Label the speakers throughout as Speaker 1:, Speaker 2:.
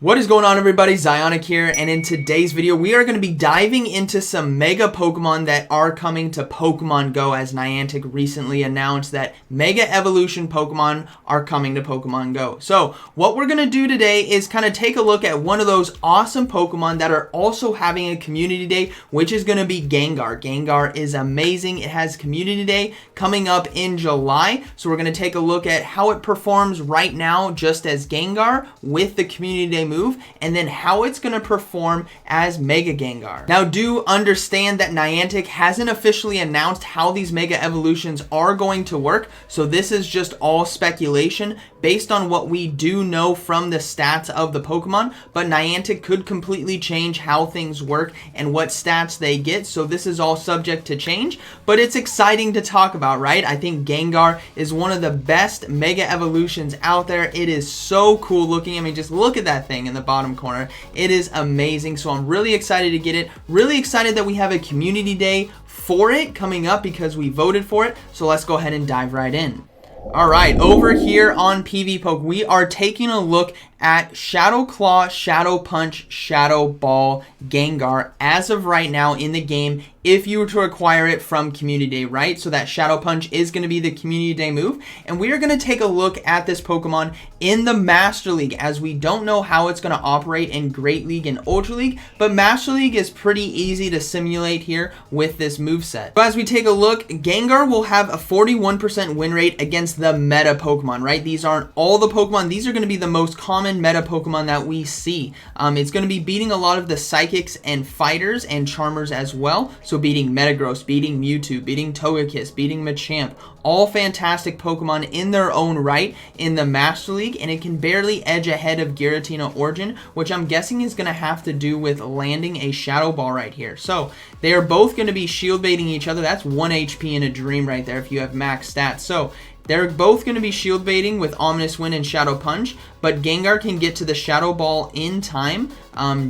Speaker 1: What is going on, everybody? ZyoniK here, and in today's video we are going to be diving into some mega Pokemon that are coming to Pokemon Go, as Niantic recently announced that Mega Evolution Pokemon are coming to Pokemon Go. So what we're going to do today is kind of take a look at one of those awesome Pokemon that are also having a community day, which is going to be Gengar. Gengar is amazing. It has community day coming up in July, so we're going to take a look at how it performs right now just as Gengar with the community day move, and then how it's going to perform as Mega Gengar. Now, do understand that Niantic hasn't officially announced how these Mega Evolutions are going to work, so this is just all speculation based on what we do know from the stats of the Pokemon, but Niantic could completely change how things work and what stats they get, so this is all subject to change, but it's exciting to talk about, right? I think Gengar is one of the best Mega Evolutions out there. It is so cool looking. I mean, just look at that thing in the bottom corner. It is amazing, so I'm really excited to get it. Really excited that we have a community day for it coming up because we voted for it, so let's go ahead and dive right in. Alright, over here on PvPoke, we are taking a look at Shadow Claw, Shadow Punch, Shadow Ball Gengar as of right now in the game if you were to acquire it from Community Day, right? So that Shadow Punch is going to be the Community Day move, and we are going to take a look at this Pokemon in the Master League, as we don't know how it's going to operate in Great League and Ultra League, but Master League is pretty easy to simulate here with this moveset. So as we take a look, Gengar will have a 41% win rate against the meta Pokemon, right? These aren't all the Pokemon. These are going to be the most common meta Pokemon that we see. It's going to be beating a lot of the Psychics and Fighters and Charmers as well. So beating Metagross, beating Mewtwo, beating Togekiss, beating Machamp. All fantastic Pokemon in their own right in the Master League, and it can barely edge ahead of Giratina Origin, which I'm guessing is going to have to do with landing a Shadow Ball right here. So they are both going to be shield baiting each other. That's 1 HP in a dream right there if you have max stats. So they're both going to be shield baiting with Ominous Wind and Shadow Punch, but Gengar can get to the Shadow Ball in time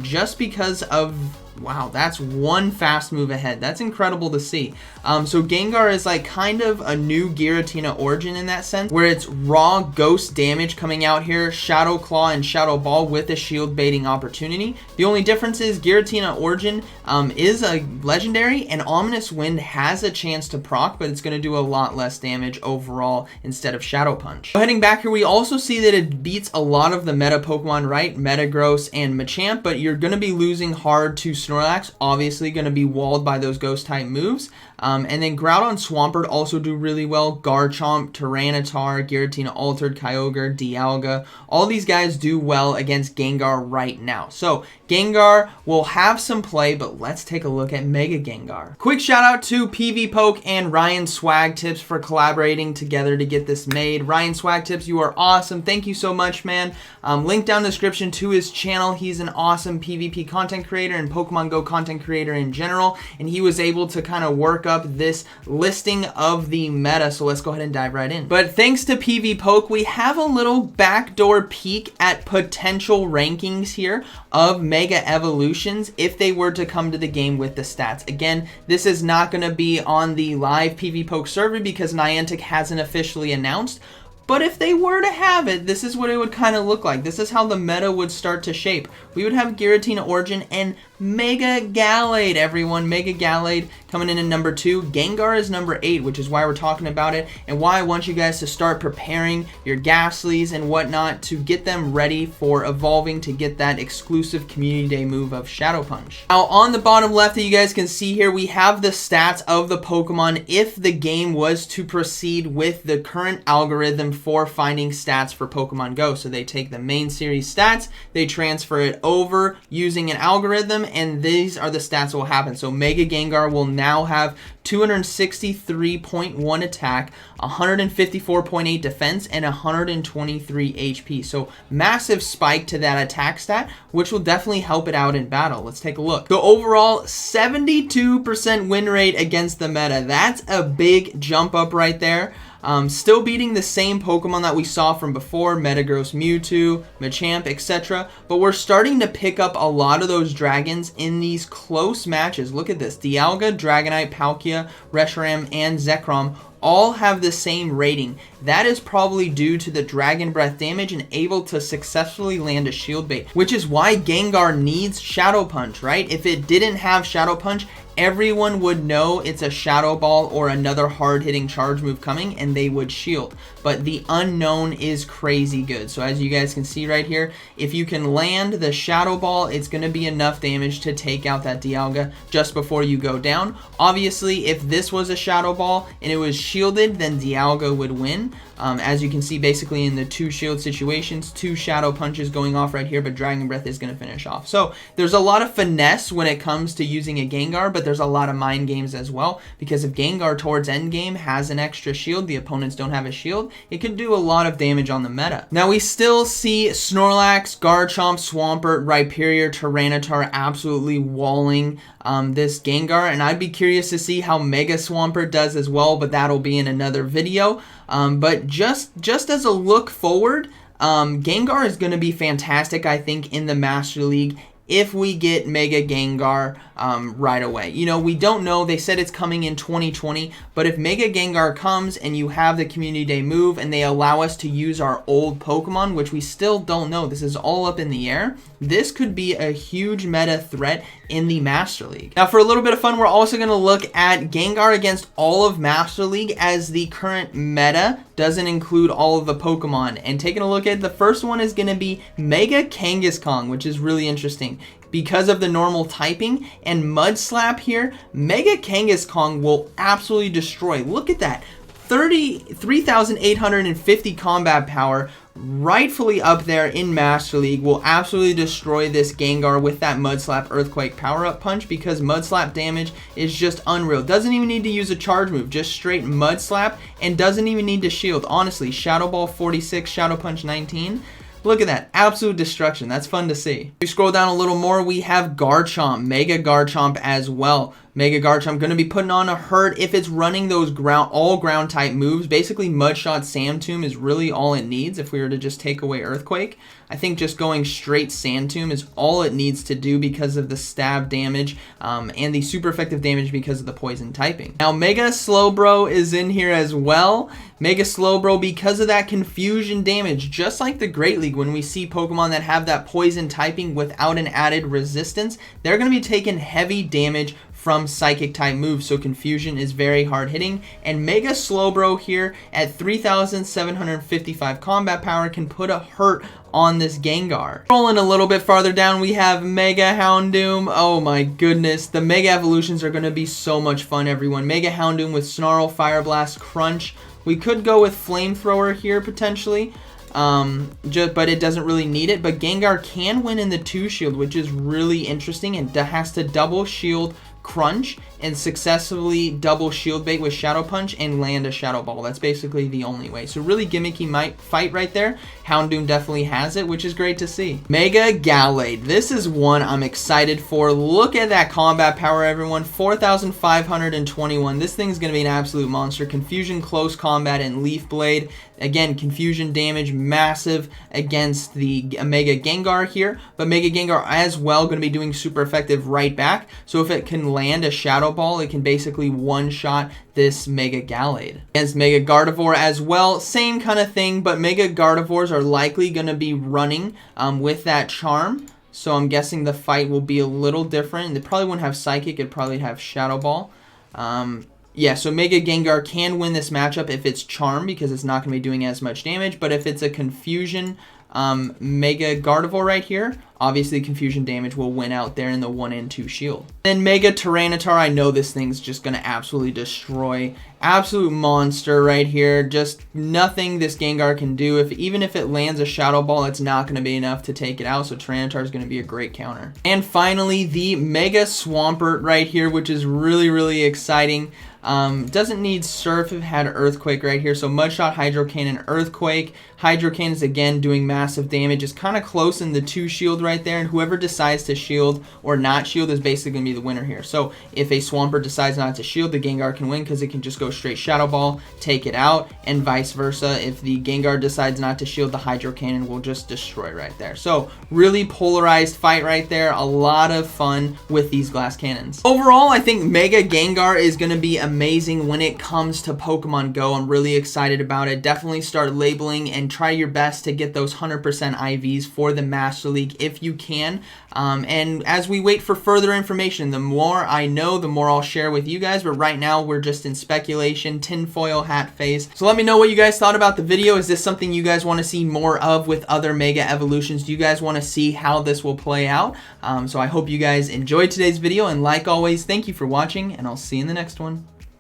Speaker 1: just because of... Wow, that's one fast move ahead. That's incredible to see. So Gengar is like kind of a new Giratina Origin in that sense, where it's raw ghost damage coming out here, Shadow Claw and Shadow Ball with a shield baiting opportunity. The only difference is Giratina Origin is a legendary, and Ominous Wind has a chance to proc, but it's going to do a lot less damage overall instead of Shadow Punch. So heading back here, we also see that it beats a lot of the meta Pokemon, right? Metagross and Machamp, but you're going to be losing hard to Snorlax, obviously going to be walled by those ghost type moves. And then Groudon, Swampert also do really well. Garchomp, Tyranitar, Giratina Altered, Kyogre, Dialga. All these guys do well against Gengar right now. So Gengar will have some play, but let's take a look at Mega Gengar. Quick shout out to PvPoke and Ryan Swag Tips for collaborating together to get this made. Ryan Swag Tips, you are awesome. Thank you so much, man. Link down in the description to his channel. He's an awesome PvP content creator and Pokemon Go content creator in general, and he was able to kind of work up this listing of the meta, so let's go ahead and dive right in. But thanks to PvPoke, we have a little backdoor peek at potential rankings here of Mega Evolutions if they were to come to the game with the stats. Again, this is not going to be on the live PvPoke server because Niantic hasn't officially announced, but if they were to have it, this is what it would kind of look like. This is how the meta would start to shape. We would have Giratina Origin and Mega Gallade, everyone. Mega Gallade coming in at number 2. Gengar is number 8, which is why we're talking about it and why I want you guys to start preparing your Ghastlies and whatnot to get them ready for evolving to get that exclusive Community Day move of Shadow Punch. Now, on the bottom left that you guys can see here, we have the stats of the Pokemon if the game was to proceed with the current algorithm for finding stats for Pokemon Go. So they take the main series stats, they transfer it over using an algorithm, and these are the stats that will happen. So Mega Gengar will now have 263.1 attack, 154.8 defense, and 123 HP. So massive spike to that attack stat, which will definitely help it out in battle. Let's take a look. So overall, 72% win rate against the meta. That's a big jump up right there. Still beating the same Pokemon that we saw from before, Metagross, Mewtwo, Machamp, etc. But we're starting to pick up a lot of those dragons in these close matches. Look at this. Dialga, Dragonite, Palkia, Reshiram, and Zekrom all have the same rating. That is probably due to the Dragon Breath damage and able to successfully land a Shield Bait, which is why Gengar needs Shadow Punch, right? If it didn't have Shadow Punch, everyone would know it's a Shadow Ball or another hard-hitting charge move coming, and they would shield. But the unknown is crazy good. So as you guys can see right here, if you can land the Shadow Ball, it's going to be enough damage to take out that Dialga just before you go down. Obviously, if this was a Shadow Ball and it was shielded, then Dialga would win. As you can see, basically in the 2 shield situations, 2 Shadow Punches going off right here, but Dragon Breath is going to finish off. So there's a lot of finesse when it comes to using a Gengar, but there's a lot of mind games as well, because if Gengar towards endgame has an extra shield, the opponents don't have a shield, it can do a lot of damage on the meta. Now we still see Snorlax, Garchomp, Swampert, Rhyperior, Tyranitar absolutely walling this Gengar, and I'd be curious to see how Mega Swampert does as well, but that'll be in another video. But just as a look forward, Gengar is going to be fantastic, I think, in the Master League if we get Mega Gengar right away. You know, we don't know. They said it's coming in 2020, but if Mega Gengar comes and you have the Community Day move and they allow us to use our old Pokemon, which we still don't know, this is all up in the air, this could be a huge meta threat in the Master League. Now, for a little bit of fun, we're also going to look at Gengar against all of Master League, as the current meta doesn't include all of the Pokemon. And taking a look at the first one is going to be Mega Kangaskhan, which is really interesting. Because of the normal typing and Mud Slap here, Mega Kangaskhan will absolutely destroy. Look at that. 3,850 combat power, rightfully up there in Master League, will absolutely destroy this Gengar with that Mud Slap Earthquake power-up punch, because Mud Slap damage is just unreal. Doesn't even need to use a charge move, just straight Mud Slap, and doesn't even need to shield. Honestly, Shadow Ball 46, Shadow Punch 19. Look at that, absolute destruction. That's fun to see. If we scroll down a little more, we have Garchomp, Mega Garchomp as well. Mega Garchomp going to be putting on a hurt if it's running those all ground type moves. Basically, Mudshot Sand Tomb is really all it needs if we were to just take away Earthquake. I think just going straight Sand Tomb is all it needs to do because of the stab damage and the super effective damage because of the poison typing. Now, Mega Slowbro is in here as well. Mega Slowbro, because of that confusion damage, just like the Great League, when we see Pokemon that have that poison typing without an added resistance, they're going to be taking heavy damage from psychic type moves, so confusion is very hard hitting. And Mega Slowbro here at 3,755 combat power can put a hurt on this Gengar. Rolling a little bit farther down, we have Mega Houndoom. Oh my goodness, the Mega Evolutions are going to be so much fun, everyone. Mega Houndoom with Snarl, Fire Blast, Crunch. We could go with Flamethrower here potentially, but it doesn't really need it. But Gengar can win in the 2 shield, which is really interesting, and has to double shield Crunch and successfully double shield bait with Shadow Punch and land a Shadow Ball. That's basically the only way. So really gimmicky fight right there. Houndoom definitely has it, which is great to see. Mega Gallade. This is one I'm excited for. Look at that combat power, everyone. 4,521. This thing's going to be an absolute monster. Confusion, Close Combat, and Leaf Blade. Again, confusion damage, massive against the Mega Gengar here. But Mega Gengar as well going to be doing super effective right back. So if it can land a Shadow Ball, it can basically one-shot this Mega Gallade. Against Mega Gardevoir as well, same kind of thing, but Mega Gardevoirs are likely going to be running with that Charm. So I'm guessing the fight will be a little different. They probably wouldn't have Psychic, it'd probably have Shadow Ball. Yeah, so Mega Gengar can win this matchup if it's Charm, because it's not going to be doing as much damage. But if it's a Confusion Mega Gardevoir right here, obviously Confusion damage will win out there in the 1 and 2 shield. Then Mega Tyranitar, I know this thing's just going to absolutely destroy. Absolute monster right here. Just nothing this Gengar can do. Even if it lands a Shadow Ball, it's not going to be enough to take it out. So Tyranitar is going to be a great counter. And finally, the Mega Swampert right here, which is really, really exciting. Doesn't need Surf if it had Earthquake right here. So Mudshot, Hydro Cannon, Earthquake. Hydro Cannon is again doing massive damage. It's kind of close in the 2 shield right there, and whoever decides to shield or not shield is basically going to be the winner here. So if a Swampert decides not to shield, the Gengar can win because it can just go straight Shadow Ball, take it out, and vice versa. If the Gengar decides not to shield, the Hydro Cannon will just destroy right there. So really polarized fight right there. A lot of fun with these glass cannons. Overall, I think Mega Gengar is going to be amazing when it comes to Pokemon Go. I'm really excited about it. Definitely start labeling and try your best to get those 100% IVs for the Master League if you can. And as we wait for further information, the more I know, the more I'll share with you guys. But right now, we're just in speculation, tinfoil hat phase. So let me know what you guys thought about the video. Is this something you guys want to see more of with other Mega Evolutions? Do you guys want to see how this will play out? So I hope you guys enjoyed today's video. And like always, thank you for watching, and I'll see you in the next one.